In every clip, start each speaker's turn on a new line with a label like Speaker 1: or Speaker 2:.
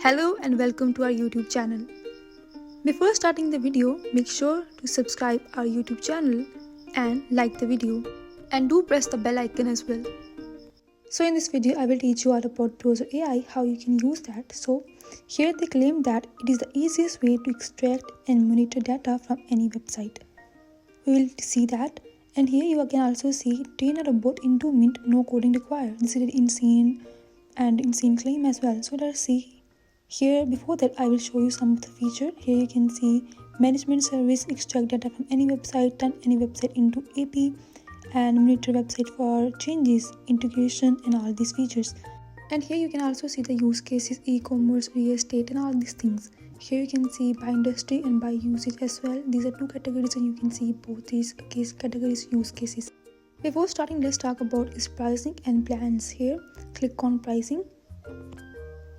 Speaker 1: Hello and welcome to our YouTube channel. Before starting the video, make sure to subscribe our YouTube channel and like the video. And do press the bell icon as well. So in this video, I will teach you all about Browser AI, how you can use that. So here they claim that it is the easiest way to extract and monitor data from any website. We will see that. And here you can also see train a robot in 2 minutes, no coding required. This is an insane claim as well. So let's see. Here before that I will show you some of the feature. Here you can see management service, extract data from any website, turn any website into AP, and monitor website for changes, integration, and all these features. And here you can also see the use cases, e-commerce, real estate, and all these things. Here you can see by industry and by usage as well. These are two categories and you can see both these categories use cases. Before starting, let's talk about is pricing and plans. Here click on pricing.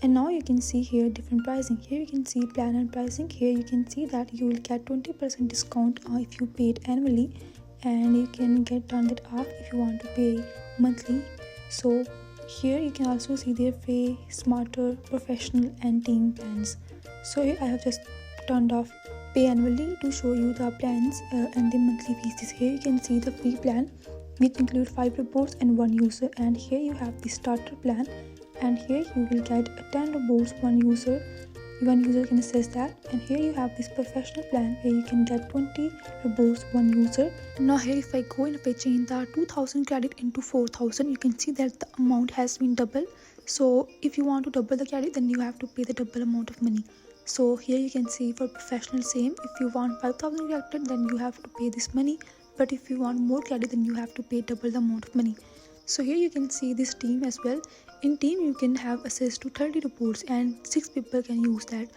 Speaker 1: And now you can see here different pricing. Here you can see plan and pricing. Here you can see that you will get 20% discount if you pay it annually, and you can get turned that off if you want to pay monthly. So here you can also see their pay, smarter, professional, and team plans. So here I have just turned off pay annually to show you the plans and the monthly fees. Here you can see the free plan, which include 5 reports and 1 user, and here you have the starter plan. And here you will get 10 reports, 1 user can access that. And here you have this professional plan where you can get 20 reports, 1 user. Now here if I go and if I change the 2000 credit into 4000, you can see that the amount has been double. So if you want to double the credit, then you have to pay the double amount of money. So here you can see for professional same, if you want 5000 credit, then you have to pay this money, but if you want more credit, then you have to pay double the amount of money. So here you can see this team as well. In team you can have access to 30 reports and 6 people can use that.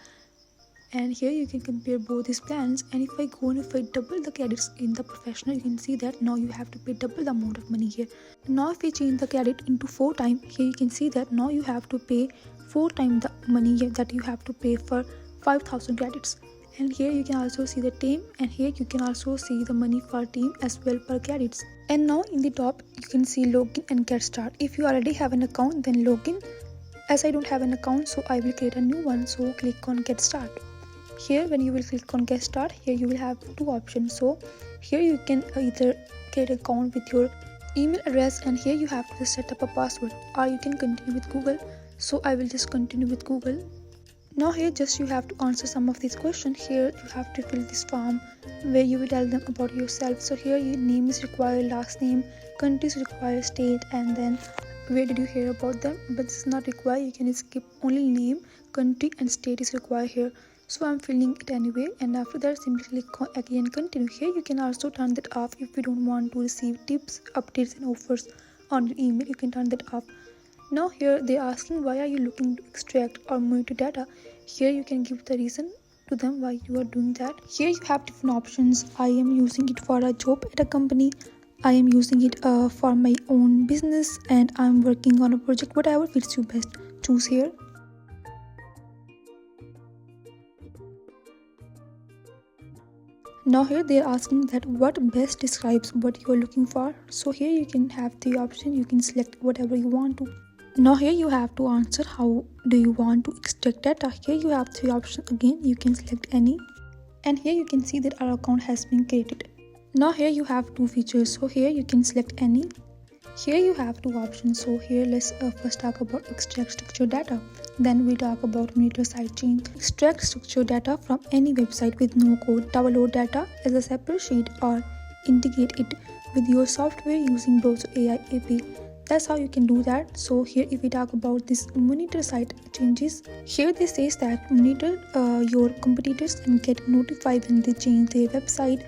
Speaker 1: And here you can compare both these plans, and if I go and if I double the credits in the professional, you can see that now you have to pay double the amount of money here. Now if we change the credit into 4 times, here you can see that now you have to pay 4 times the money that you have to pay for 5000 credits. And here you can also see the team, and here you can also see the money for team as well per credits. And now in the top you can see login and get start. If you already have an account, then login. As I don't have an account, so I will create a new one, so click on get start. Here when you will click on get start, here you will have 2 options. So here you can either create an account with your email address, and here you have to set up a password, or you can continue with Google. So I will just continue with Google. Now here just you have to answer some of these questions. Here you have to fill this form where you will tell them about yourself. So here your name is required, last name, countries required, state, and then where did you hear about them. But this is not required, you can skip, only name, country, and state is required here. So I'm filling it anyway, and after that simply click on again continue. Here you can also turn that off if you don't want to receive tips, updates, and offers on your email. You can turn that off. Now here they are asking why are you looking to extract or monitor data. Here you can give the reason to them why you are doing that. Here you have different options. I am using it for a job at a company, I am using it for my own business, and I am working on a project. Whatever fits you best, choose here. Now here they are asking that what best describes what you are looking for. So here you can have the option, you can select whatever you want to. Now here you have to answer how do you want to extract data. Here you have 3 options again, you can select any. And here you can see that our account has been created. Now here you have 2 features, so here you can select any. Here you have 2 options, so here let's first talk about extract structured data. Then we talk about monitor sidechain. Extract structured data from any website with no code. Download data as a separate sheet or integrate it with your software using Browser AI API. That's how you can do that. So here if we talk about this monitor site changes, here this says that monitor your competitors and get notified when they change their website.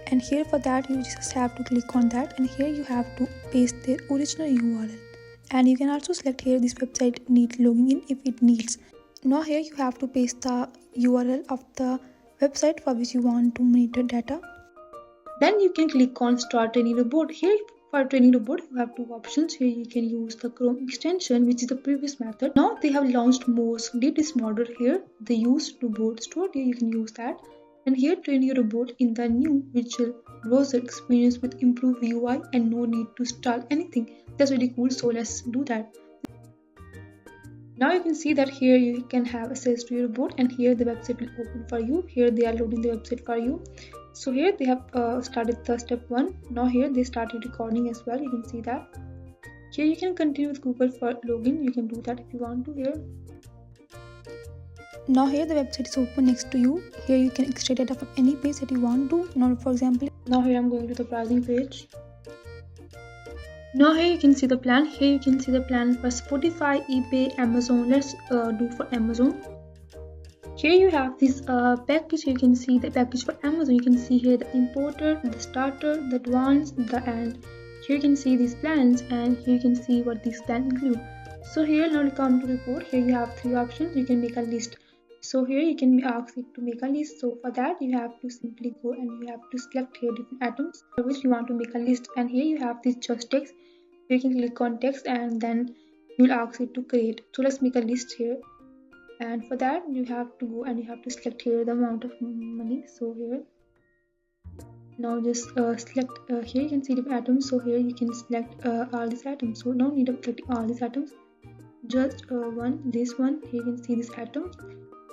Speaker 1: And here for that you just have to click on that, and here you have to paste their original URL. And you can also select here this website need logging in if it needs. Now here you have to paste the URL of the website for which you want to monitor data. Then you can click on start training robot. Here for training robot you have 2 options. Here you can use the Chrome extension, which is the previous method. Now they have launched Morse did this model here. They use robot store. Here you can use that. And here train your robot in the new visual browser experience with improved UI and no need to install anything. That's really cool, so let's do that. Now you can see that here you can have access to your report, and here the website will open for you. Here they are loading the website for you. So here they have started the step 1. Now here they started recording as well. You can see that. Here you can continue with Google for login. You can do that if you want to here. Now here the website is open next to you. Here you can extract data from any page that you want to. Now for example, now here I'm going to the browsing page. Now here you can see the plan. Here you can see the plan for Spotify, eBay, Amazon. Let's do for Amazon. Here you have this package. You can see the package for Amazon. You can see here the importer, the starter, the advanced, the end. Here you can see these plans, and here you can see what these plans include. So here now we come to report. Here you have 3 options. You can make a list. So here you can ask it to make a list. So for that you have to simply go and you have to select here different items for which you want to make a list. And here you have this just text. You can click on text and then you will ask it to create. So let's make a list here. And for that you have to go and you have to select here the amount of money. So here now just select here you can see different items. So here you can select all these items. So no need of selecting all these items, just this one. Here you can see these items,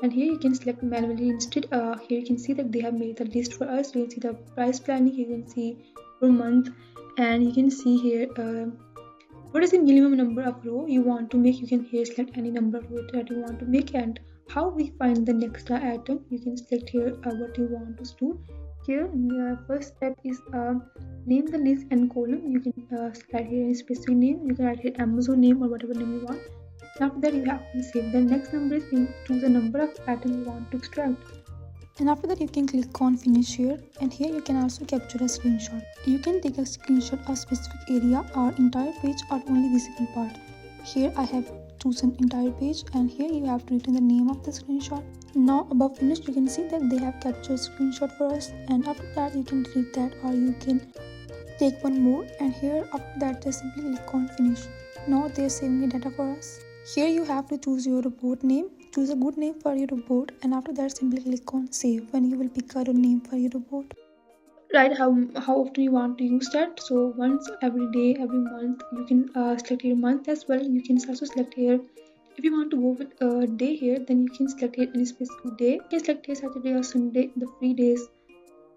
Speaker 1: and here you can select manually instead. Here you can see that they have made the list for us. You can see the price planning. You can see per month, and you can see here what is the minimum number of row you want to make. You can here select any number of row that you want to make, and how we find the next item. You can select here what you want to do. Here the first step is name the list and column. You can select here a specific name. You can write here Amazon name or whatever name you want. After that you have to save. The next number is choose the number of items you want to extract. And after that you can click on finish here, and here you can also capture a screenshot. You can take a screenshot of specific area or entire page or only visible part. Here I have chosen entire page, and here you have to write the name of the screenshot. Now above finish you can see that they have captured screenshot for us, and after that you can delete that or you can take one more, and here after that just simply click on finish. Now they are saving the data for us. Here you have to choose your report name. Choose a good name for your report, and after that simply click on save when you will pick out a name for your report. Right, how often you want to use that. So once every day, every month. You can select your month as well. You can also select here if you want to go with a day here, then you can select here any specific day. You can select here Saturday or Sunday, the free days.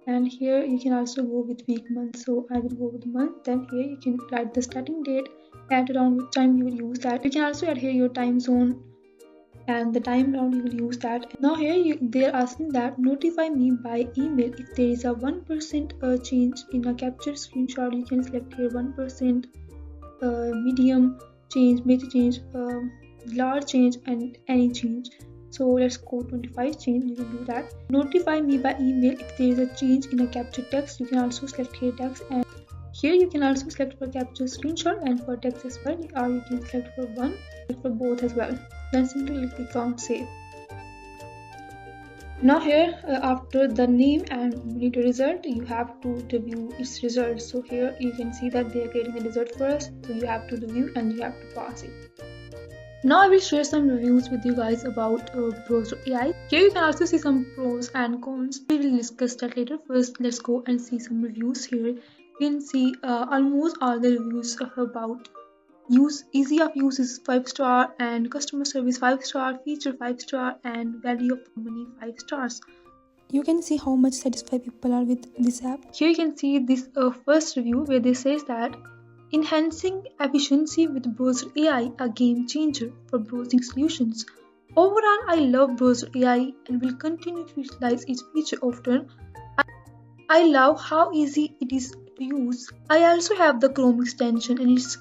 Speaker 1: And here you can also go with week, month. So I will go with month. Then here you can write the starting date, add around which time you will use that. You can also add here your time zone and the time around you will use that. Now here they are asking that notify me by email if there is a 1% change in a captured screenshot. You can select here 1%, medium change, major change, large change, and any change. So let's go 25 change. You can do that. Notify me by email if there is a change in a captured text. You can also select here text, and here you can also select for capture screenshot and for text as well, or you can select for one, for both as well. Then simply click on save. Now here after the name and monitor result, you have to review its results. So here you can see that they are getting the result for us. So you have to review and you have to pass it. Now I will share some reviews with you guys about Browser AI. Here you can also see some pros and cons. We will discuss that later. First, let's go and see some reviews here. You can see almost all the reviews about easy of use is 5-star, and customer service 5-star, feature 5-star, and value of money 5 stars. You can see how much satisfied people are with this app. Here you can see this first review where they says that enhancing efficiency with Browser AI, a game changer for browsing solutions. Overall, I love Browser AI and will continue to utilize its feature often. I love how easy it is to use. I also have the Chrome extension and it's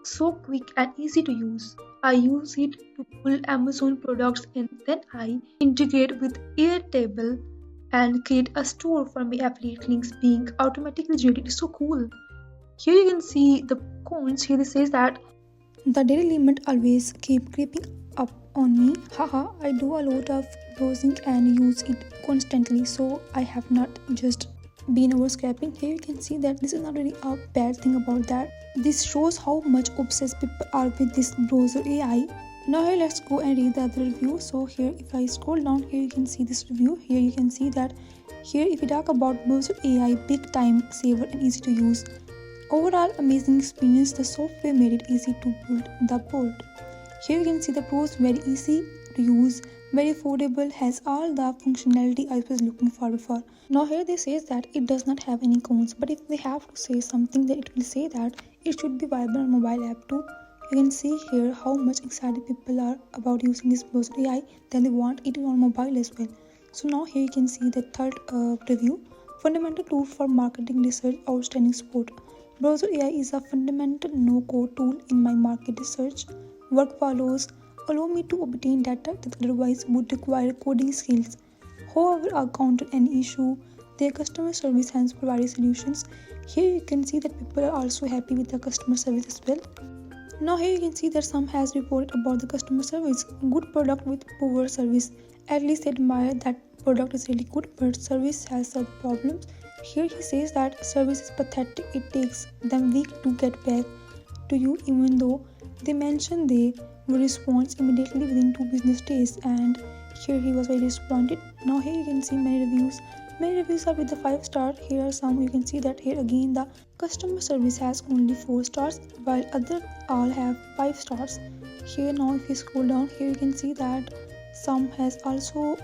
Speaker 1: so quick and easy to use. I use it to pull Amazon products and then I integrate with Airtable and create a store for my affiliate links being automatically generated. It's so cool. Here you can see the cons. Here it says that the daily limit always keep creeping up on me. Haha, I do a lot of browsing and use it constantly, so I have not just been overscraping. Here you can see that this is not really a bad thing about that. This shows how much obsessed people are with this Browser AI. Now here let's go and read the other review. So here if I scroll down, here you can see this review. Here you can see that here if we talk about Browser AI, big time saver and easy to use. Overall amazing experience. The software made it easy to build the board. Here you can see the pros, very easy to use, very affordable, has all the functionality I was looking for before. Now here they say that it does not have any cons, but if they have to say something, then it will say that it should be viable on mobile app too. You can see here how much excited people are about using this browser AI, then they want it on mobile as well. So now here you can see the third review, fundamental tool for marketing research, outstanding support. Browser AI is a fundamental no-code tool in my market research. Workflows allow me to obtain data that otherwise would require coding skills. However, I encounter any issue, their customer service has provided solutions. Here you can see that people are also happy with the customer service as well. Now here you can see that some has reported about the customer service. Good product with poor service. At least they admire that product is really good, but service has some problems. Here he says that service is pathetic. It takes them weeks to get back to you, even though they mentioned they will respond immediately within 2 business days. And here he was very disappointed. Now here you can see many reviews. Many reviews are with the 5 stars. Here are some. You can see that here again the customer service has only 4 stars, while other all have 5 stars. Here now if you scroll down, here you can see that some has also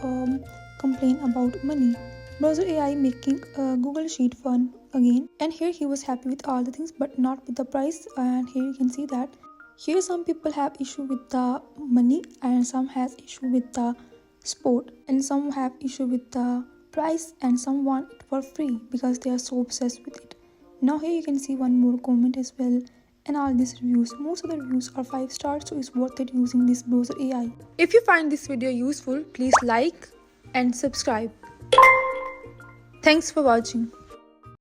Speaker 1: complained about money. Browser AI making Google Sheet fun again. And here he was happy with all the things, but not with the price. And here you can see that here some people have issue with the money, and some has issue with the sport, and some have issue with the price, and some want it for free because they are so obsessed with it. Now here you can see one more comment as well, and all these reviews. Most of the reviews are 5 stars, so it's worth it using this browser AI. If you find this video useful, please like and subscribe. Thanks for watching.